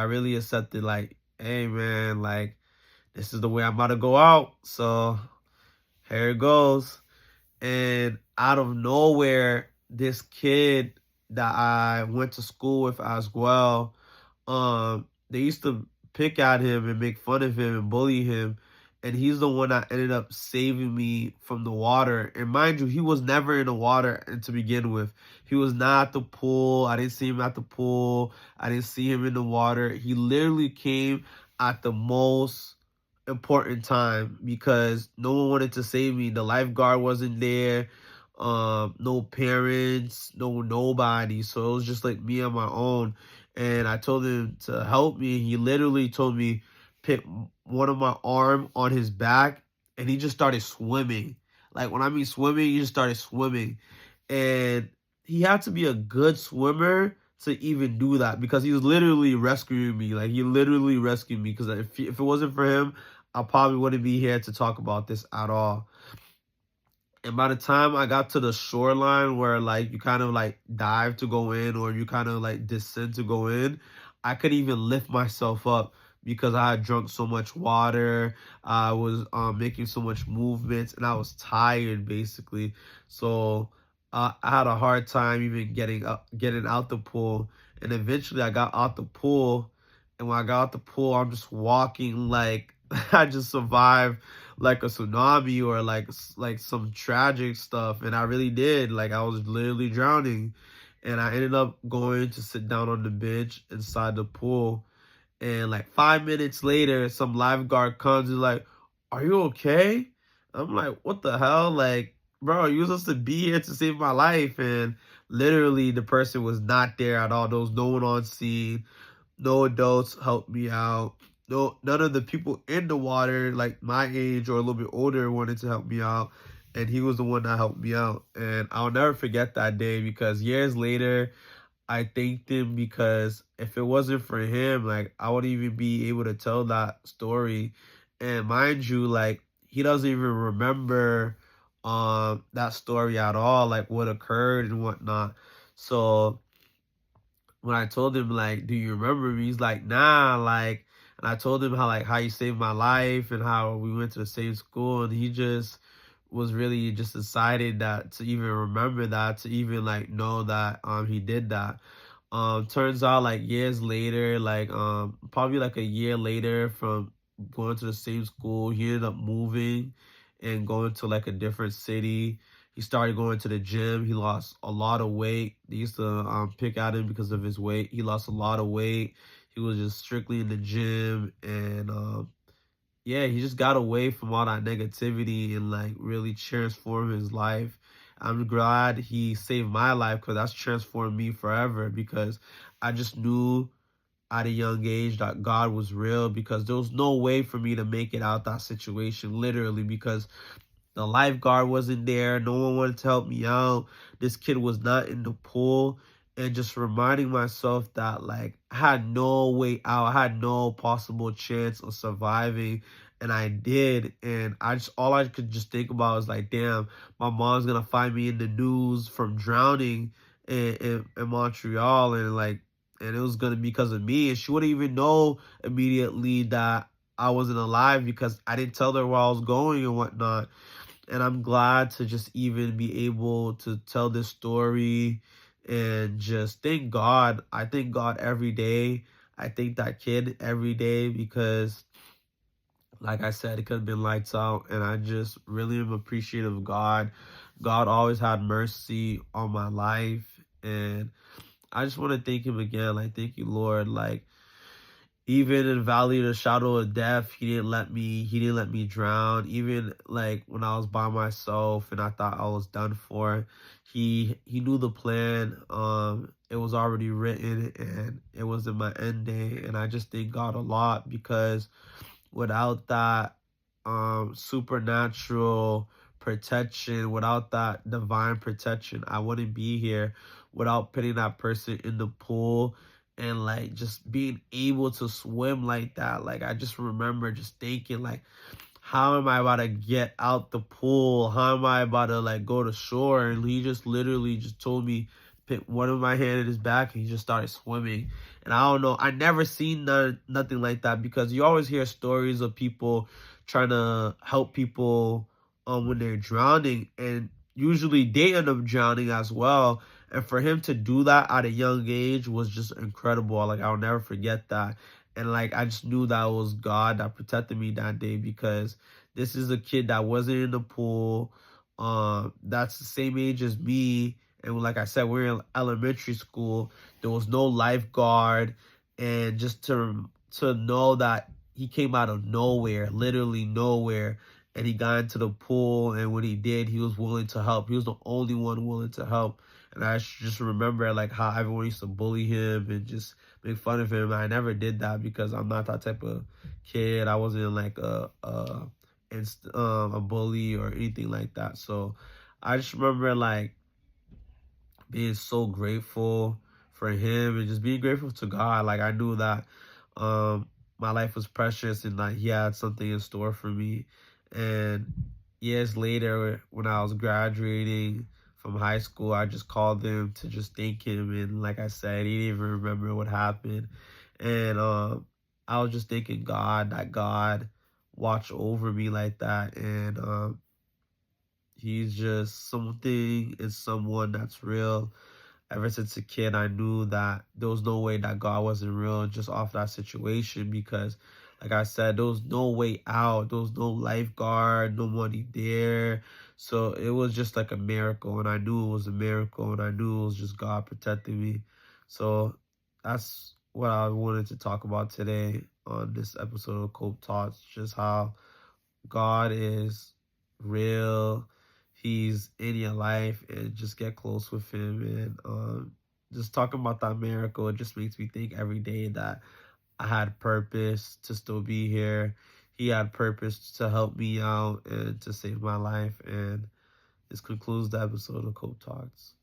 I really accepted like, hey man, like this is the way I'm about to go out. So here it goes. And out of nowhere, this kid that I went to school with as well, they used to pick at him and make fun of him and bully him, and he's the one that ended up saving me from the water. And mind you, he was never in the water and to begin with. He was not at the pool. I didn't see him at the pool. I didn't see him in the water. He literally came at the most important time because no one wanted to save me. The lifeguard wasn't there. No parents, no nobody. So it was just like me on my own. And I told him to help me. He literally told me pick one of my arm on his back, and he just started swimming. Like when I mean swimming, he just started swimming, and he had to be a good swimmer to even do that because he was literally rescuing me. Like he literally rescued me because if it wasn't for him, I probably wouldn't be here to talk about this at all. And by the time I got to the shoreline where like you kind of like dive to go in or you kind of like descend to go in, I couldn't even lift myself up because I had drunk so much water. I was making so much movements and I was tired basically. So I had a hard time even getting out the pool. And eventually I got out the pool. And when I got out the pool, I'm just walking like I just survived like a tsunami or like some tragic stuff, and I really did. Like I was literally drowning, and I ended up going to sit down on the bench inside the pool. And like 5 minutes later, some lifeguard comes and like, "Are you okay?" I'm like, "What the hell?" Like, bro, you were supposed to be here to save my life, and literally the person was not there at all. There was no one on scene. No adults helped me out. No, none of the people in the water, like my age or a little bit older, wanted to help me out. And he was the one that helped me out. And I'll never forget that day because years later, I thanked him because if it wasn't for him, like I wouldn't even be able to tell that story. And mind you, like he doesn't even remember that story at all, like what occurred and whatnot. So when I told him like, "Do you remember me?" He's like, "Nah," like, and I told him how he saved my life and how we went to the same school, and he just was really just excited that to even remember that, to even like know that he did that. Turns out like years later, like probably like a year later from going to the same school, he ended up moving and going to like a different city. He started going to the gym. He lost a lot of weight. They used to pick at him because of his weight. He lost a lot of weight. He was just strictly in the gym, and yeah, he just got away from all that negativity and like really transformed his life. I'm glad he saved my life because that's transformed me forever because I just knew at a young age that God was real because there was no way for me to make it out that situation, literally, because the lifeguard wasn't there. No one wanted to help me out. This kid was not in the pool. And just reminding myself that, like, I had no way out. I had no possible chance of surviving. And I did. And all I could just think about was, like, damn, my mom's going to find me in the news from drowning in Montreal. And it was going to be because of me. And she wouldn't even know immediately that I wasn't alive because I didn't tell her where I was going and whatnot. And I'm glad to just even be able to tell this story and just thank God. I thank God every day. I thank that kid every day because, like I said, it could have been lights out. And I just really am appreciative of God. God always had mercy on my life. And I just want to thank him again. Like, thank you, Lord. Like, even in valley of the shadow of death, he didn't let me drown. Even like when I was by myself and I thought I was done for, he knew the plan. It was already written and it was in my end day. And I just thank God a lot because without that supernatural protection, without that divine protection, I wouldn't be here. Without putting that person in the pool and like just being able to swim like that, like I just remember just thinking like, how am I about to get out the pool? How am I about to like go to shore? And he just literally just told me, put one of my hand in his back, and he just started swimming. And I don't know, I never seen nothing like that, because you always hear stories of people trying to help people when they're drowning, and usually they end up drowning as well. And for him to do that at a young age was just incredible. Like, I'll never forget that. And like, I just knew that it was God that protected me that day, because this is a kid that wasn't in the pool. That's the same age as me. And like I said, we're in elementary school. There was no lifeguard. And just to know that he came out of nowhere, literally nowhere, and he got into the pool, and when he did, he was willing to help. He was the only one willing to help. And I just remember like how everyone used to bully him and just make fun of him. I never did that, because I'm not that type of kid. I wasn't like a bully or anything like that. So I just remember like being so grateful for him, and just being grateful to God. Like, I knew that um my life was precious, and like he had something in store for me. And years later, when I was graduating from high school, I just called him to just thank him. And like I said, he didn't even remember what happened. And I was just thanking God that God watched over me like that. And he's just something and someone that's real. Ever since a kid, I knew that there was no way that God wasn't real just off that situation, because, like I said, there was no way out. There was no lifeguard, no money there. So it was just like a miracle, and I knew it was a miracle, and I knew it was just God protecting me. So that's what I wanted to talk about today on this episode of Cope Talks, just how God is real. He's in your life, and just get close with him. And just talking about that miracle, it just makes me think every day that I had purpose to still be here. He had purpose to help me out and to save my life. And this concludes the episode of Cope Talks.